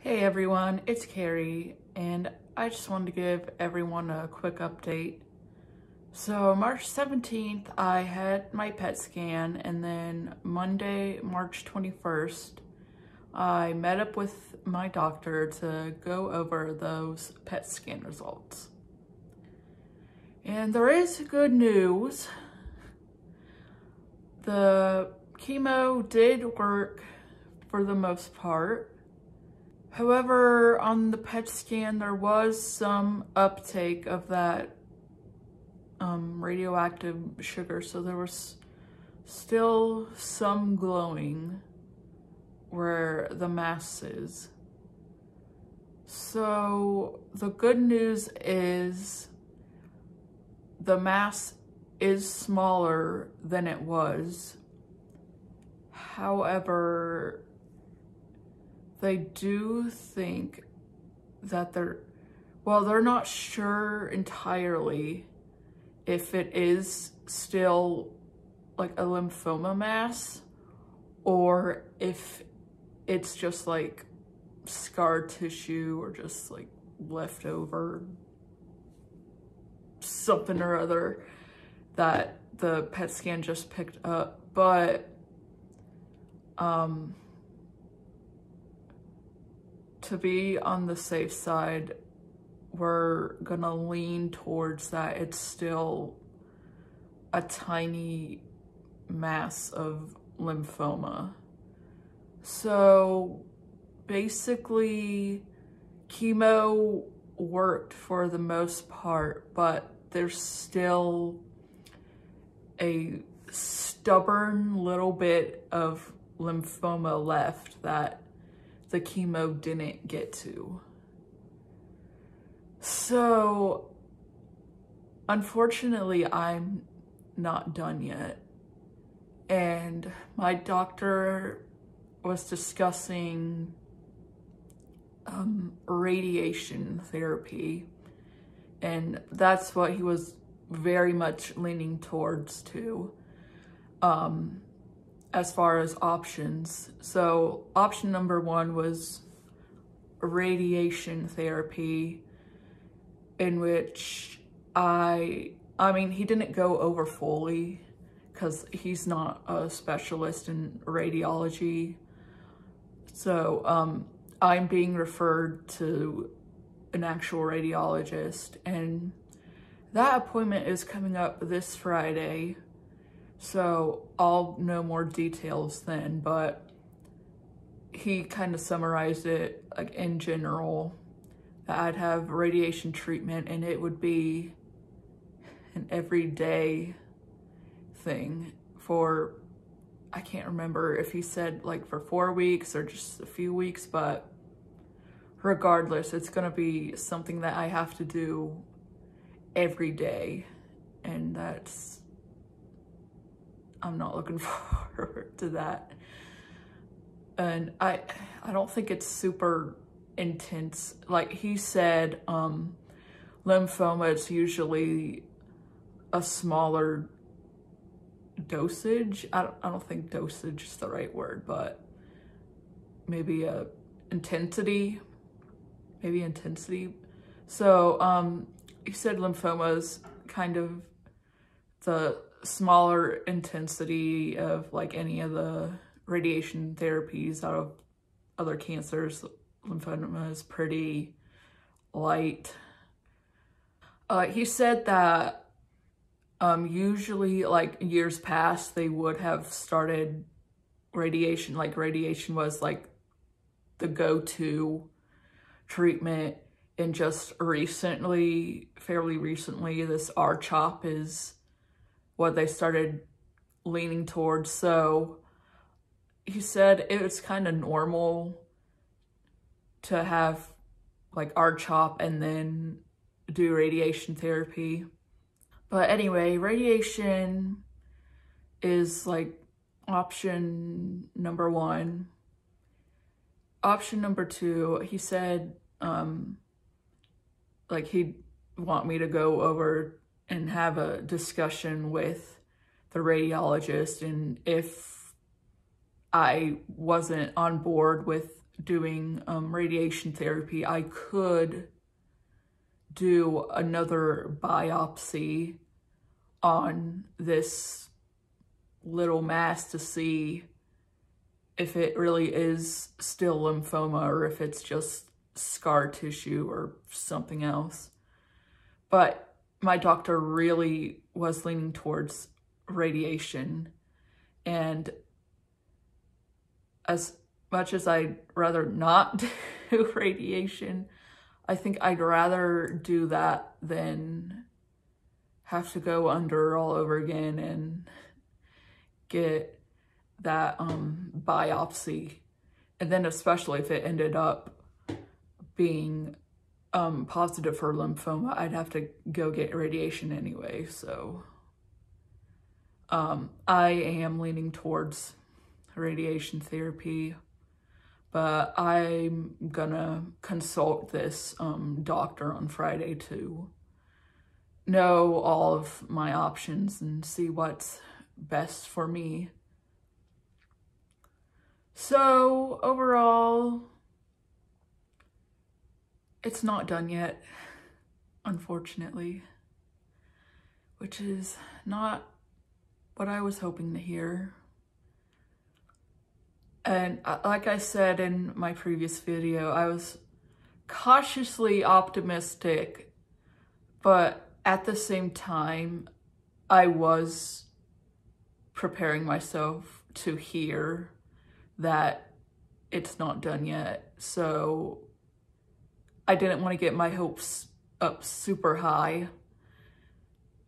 Hey everyone, it's Carrie, and I just wanted to give everyone a quick update. So March 17th, I had my PET scan, and then Monday, March 21st, I met up with my doctor to go over those PET scan results. And there is good news. The chemo did work for the most part. However, on the PET scan, there was some uptake of that radioactive sugar, so there was still some glowing where the mass is. So the good news is the mass is smaller than it was. However, they do think that they're not sure entirely if it is still like a lymphoma mass or if it's just like scar tissue or just like leftover something or other that the PET scan just picked up. But to be on the safe side, we're gonna lean towards that it's still a tiny mass of lymphoma. So basically, chemo worked for the most part, but there's still a stubborn little bit of lymphoma left that the chemo didn't get to. So unfortunately, I'm not done yet. And my doctor was discussing radiation therapy, and that's what he was very much leaning towards too. As far as options. So option number one was radiation therapy, in which I mean, he didn't go over fully because he's not a specialist in radiology. So I'm being referred to an actual radiologist, and that appointment is coming up this Friday. So I'll know more details then, but he kind of summarized it like in general that I'd have radiation treatment and it would be an everyday thing for, I can't remember if he said like for 4 weeks or just a few weeks, but regardless, it's gonna be something that I have to do every day, and I'm not looking forward to that. And I don't think it's super intense. Like he said, lymphoma is usually a smaller dosage. I don't think dosage is the right word, but maybe intensity. So he said lymphoma is kind of the smaller intensity of like any of the radiation therapies out of other cancers. Lymphoma is pretty light. He said that usually like years past they would have started radiation, like radiation was like the go-to treatment, and just recently, fairly recently, this R-CHOP is what they started leaning towards. So he said it's kind of normal to have like R-CHOP and then do radiation therapy. But anyway, radiation is like option number one. Option number two, he said like he'd want me to go over and have a discussion with the radiologist, and if I wasn't on board with doing radiation therapy, I could do another biopsy on this little mass to see if it really is still lymphoma or if it's just scar tissue or something else. But my doctor really was leaning towards radiation, and as much as I'd rather not do radiation, I think I'd rather do that than have to go under all over again and get that biopsy. And then especially if it ended up being positive for lymphoma, I'd have to go get radiation anyway. So I am leaning towards radiation therapy, but I'm gonna consult this doctor on Friday to know all of my options and see what's best for me. So overall, it's not done yet, unfortunately, which is not what I was hoping to hear. And like I said in my previous video, I was cautiously optimistic, but at the same time, I was preparing myself to hear that it's not done yet. So I didn't want to get my hopes up super high.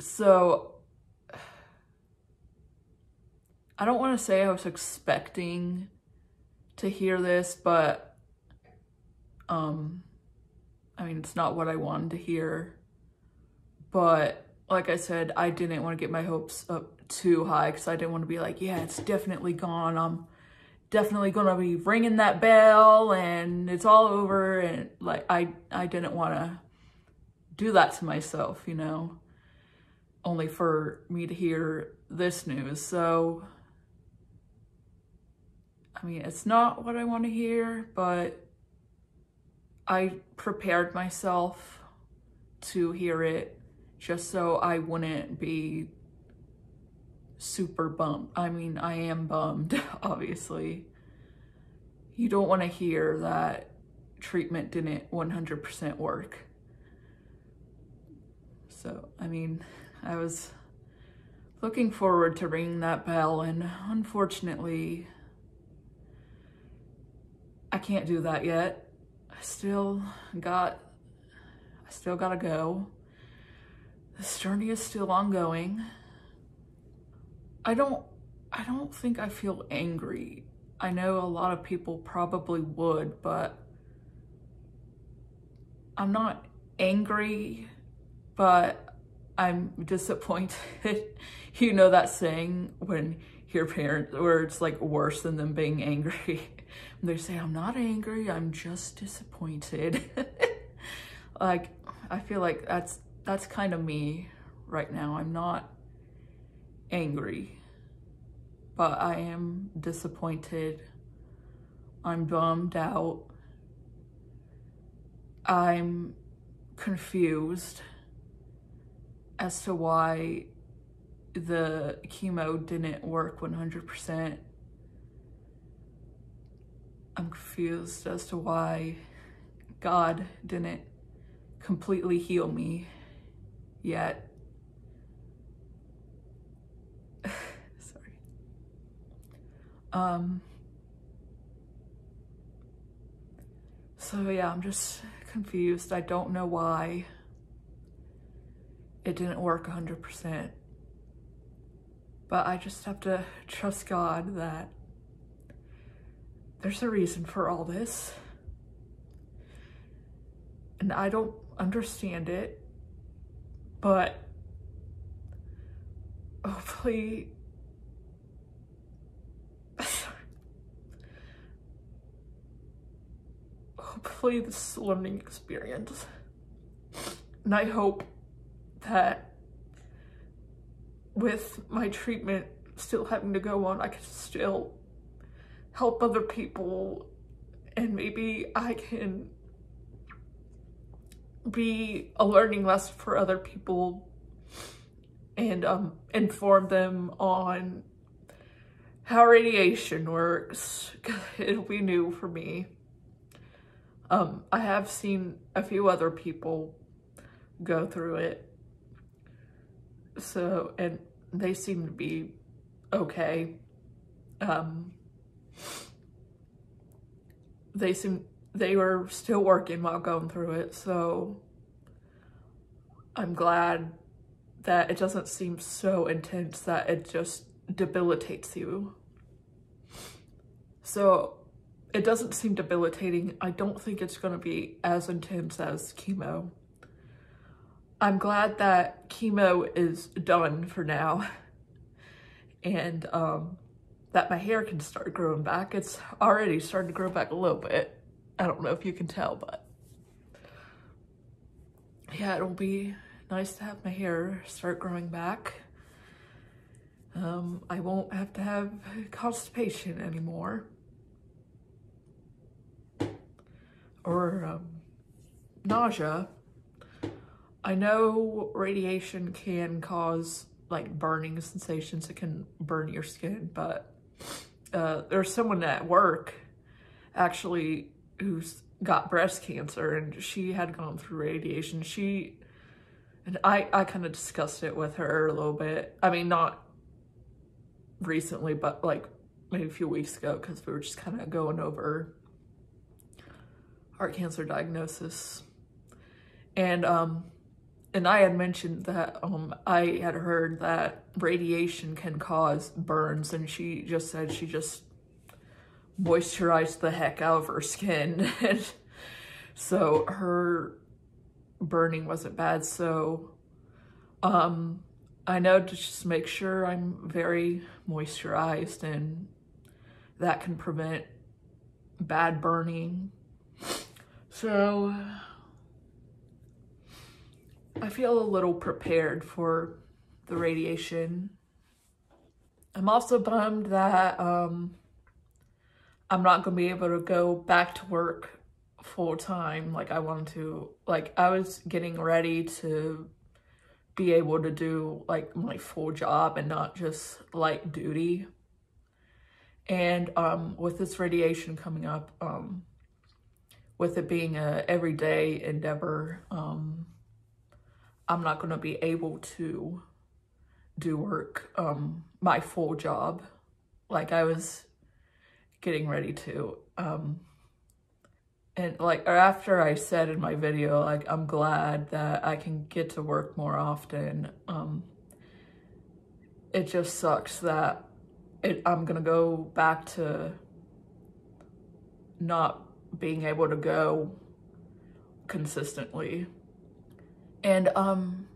So I don't want to say I was expecting to hear this, but I mean, it's not what I wanted to hear. But like I said, I didn't want to get my hopes up too high because I didn't want to be like, yeah, it's definitely gone. I'm definitely going to be ringing that bell and it's all over. And like, I didn't want to do that to myself, you know, only for me to hear this news. So, I mean, it's not what I want to hear, but I prepared myself to hear it just so I wouldn't be super bummed. I mean, I am bummed, obviously. You don't want to hear that treatment didn't 100% work. So, I mean, I was looking forward to ringing that bell, and unfortunately, I can't do that yet. I still gotta go. This journey is still ongoing. I don't think I feel angry. I know a lot of people probably would, but I'm not angry, but I'm disappointed. You know that saying when your parents, where it's like worse than them being angry. They say, I'm not angry, I'm just disappointed. Like, I feel like that's kind of me right now. I'm not angry, but I am disappointed. I'm bummed out. I'm confused as to why the chemo didn't work 100%. I'm confused as to why God didn't completely heal me yet. Sorry. So yeah, I'm just confused. I don't know why it didn't work 100%. But I just have to trust God that there's a reason for all this. And I don't understand it, but hopefully, hopefully this is a learning experience. And I hope that with my treatment still having to go on, I can still help other people and maybe I can be a learning lesson for other people and inform them on how radiation works. It'll be new for me. I have seen a few other people go through it, so, and they seem to be okay. They were still working while going through it, so I'm glad that it doesn't seem so intense that it just debilitates you. So it doesn't seem debilitating. I don't think it's going to be as intense as chemo. I'm glad that chemo is done for now, and that my hair can start growing back. It's already starting to grow back a little bit. I don't know if you can tell, but yeah, it'll be nice to have my hair start growing back. I won't have to have constipation anymore, or nausea. I know radiation can cause like burning sensations. It can burn your skin, but there's someone at work actually who's got breast cancer, and she had gone through radiation. And I kind of discussed it with her a little bit. I mean, not recently, but like maybe a few weeks ago, because we were just kind of going over our cancer diagnosis. And I had mentioned that I had heard that radiation can cause burns, and she just said she just moisturized the heck out of her skin. So her burning wasn't bad. So I know to just make sure I'm very moisturized, and that can prevent bad burning. So I feel a little prepared for the radiation. I'm also bummed that I'm not going to be able to go back to work full time like I wanted to. Like, I was getting ready to be able to do like my full job and not just light duty. And with this radiation coming up, with it being a everyday endeavor, I'm not going to be able to do work, my full job, like I was getting ready to. And like, or after I said in my video, like, I'm glad that I can get to work more often. It just sucks that I'm going to go back to not being able to go consistently. And I'm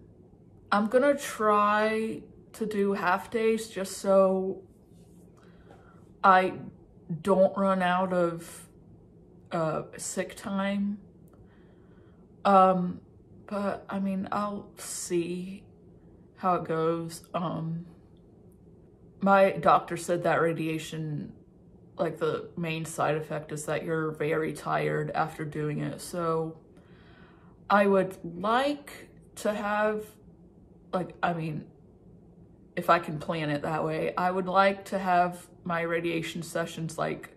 gonna try to do half days just so I don't run out of sick time. But I mean, I'll see how it goes. My doctor said that radiation, like, the main side effect is that you're very tired after doing it. So I would like to have, like, I mean, if I can plan it that way, I would like to have my radiation sessions like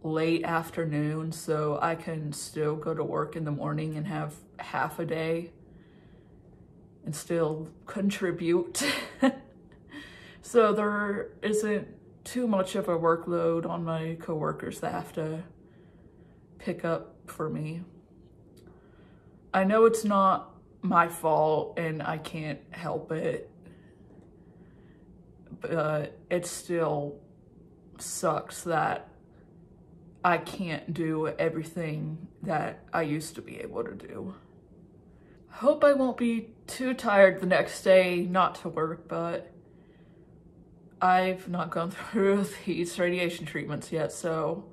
late afternoon, so I can still go to work in the morning and have half a day and still contribute. So there isn't too much of a workload on my coworkers that have to pick up for me. I know it's not my fault and I can't help it, but it still sucks that I can't do everything that I used to be able to do. Hope I won't be too tired the next day not to work, but I've not gone through these radiation treatments yet, so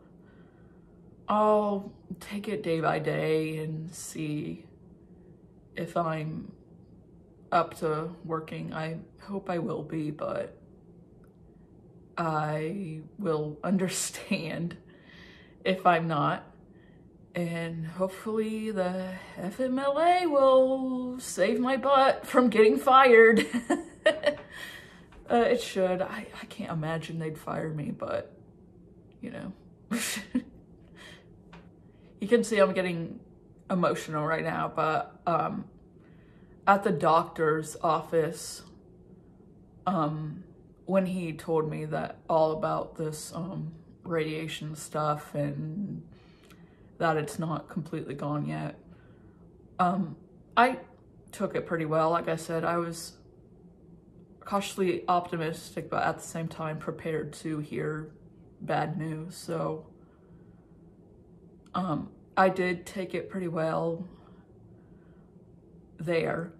I'll take it day by day and see if I'm up to working. I hope I will be, but I will understand if I'm not. And hopefully the FMLA will save my butt from getting fired. It should. I can't imagine they'd fire me, but, you know. You can see I'm getting emotional right now, but at the doctor's office, when he told me that all about this radiation stuff and that it's not completely gone yet, I took it pretty well. Like I said, I was cautiously optimistic, but at the same time prepared to hear bad news. So I did take it pretty well there.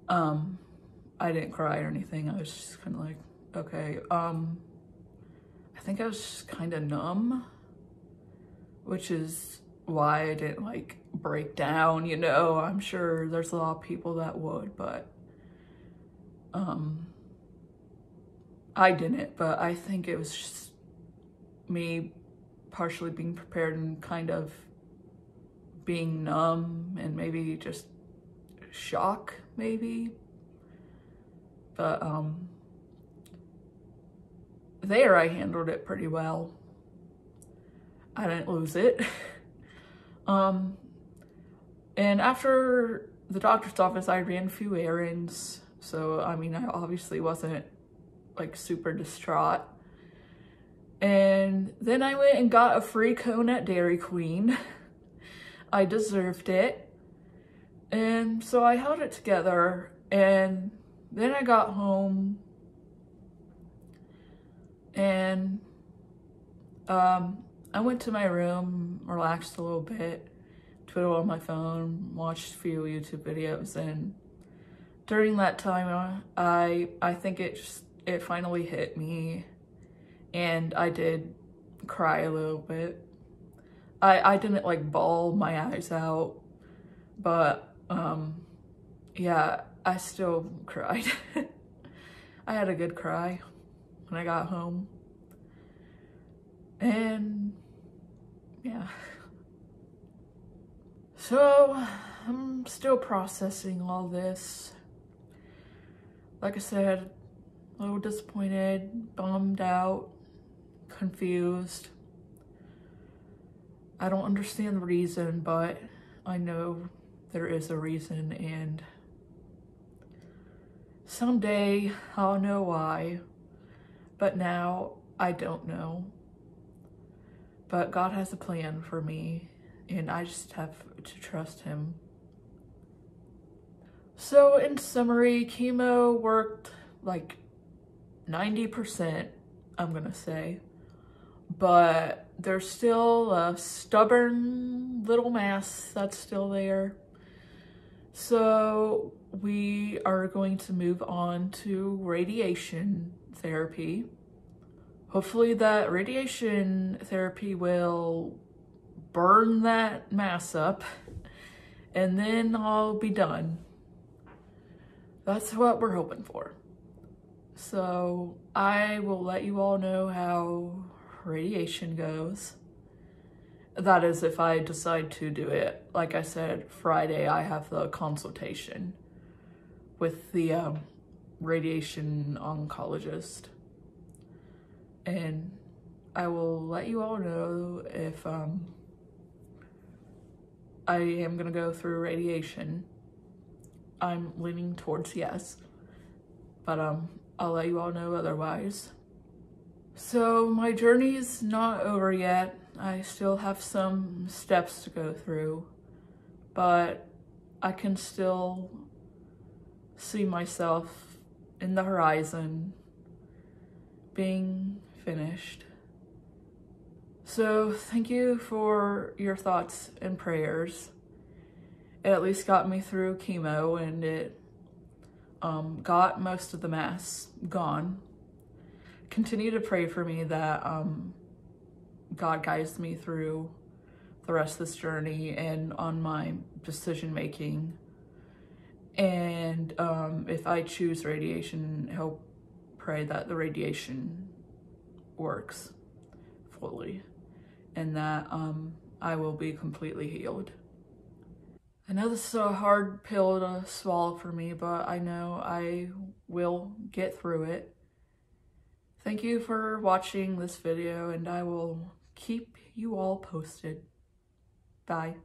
I didn't cry or anything. I was just kind of like, okay. I think I was just kind of numb, which is why I didn't like break down, you know. I'm sure there's a lot of people that would, but I didn't. But I think it was just me partially being prepared and kind of being numb and maybe just shock, maybe. But there I handled it pretty well. I didn't lose it. And after the doctor's office, I ran a few errands. So, I mean, I obviously wasn't like super distraught. And then I went and got a free cone at Dairy Queen. I deserved it. And so I held it together, and then I got home and I went to my room, relaxed a little bit, twiddled on my phone, watched a few YouTube videos, and during that time I think it finally hit me, and I did cry a little bit. I didn't like bawl my eyes out, but yeah, I still cried. I had a good cry when I got home. And yeah. So I'm still processing all this. Like I said, a little disappointed, bummed out, confused. I don't understand the reason, but I know there is a reason, and someday I'll know why, but now I don't know. But God has a plan for me, and I just have to trust him. So in summary, chemo worked like 90%, I'm gonna say, but there's still a stubborn little mass that's still there. So we are going to move on to radiation therapy. Hopefully that radiation therapy will burn that mass up, and then I'll be done. That's what we're hoping for. So I will let you all know how radiation goes. That is, if I decide to do it. Like I said, Friday I have the consultation with the radiation oncologist. And I will let you all know if I am gonna go through radiation. I'm leaning towards yes, but I'll let you all know otherwise. So my journey is not over yet. I still have some steps to go through, but I can still see myself in the horizon being finished. So thank you for your thoughts and prayers. It at least got me through chemo, and it got most of the mass gone. Continue to pray for me that God guides me through the rest of this journey and on my decision making. And if I choose radiation, help pray that the radiation works fully, and that I will be completely healed. I know this is a hard pill to swallow for me, but I know I will get through it. Thank you for watching this video, and I will keep you all posted. Bye.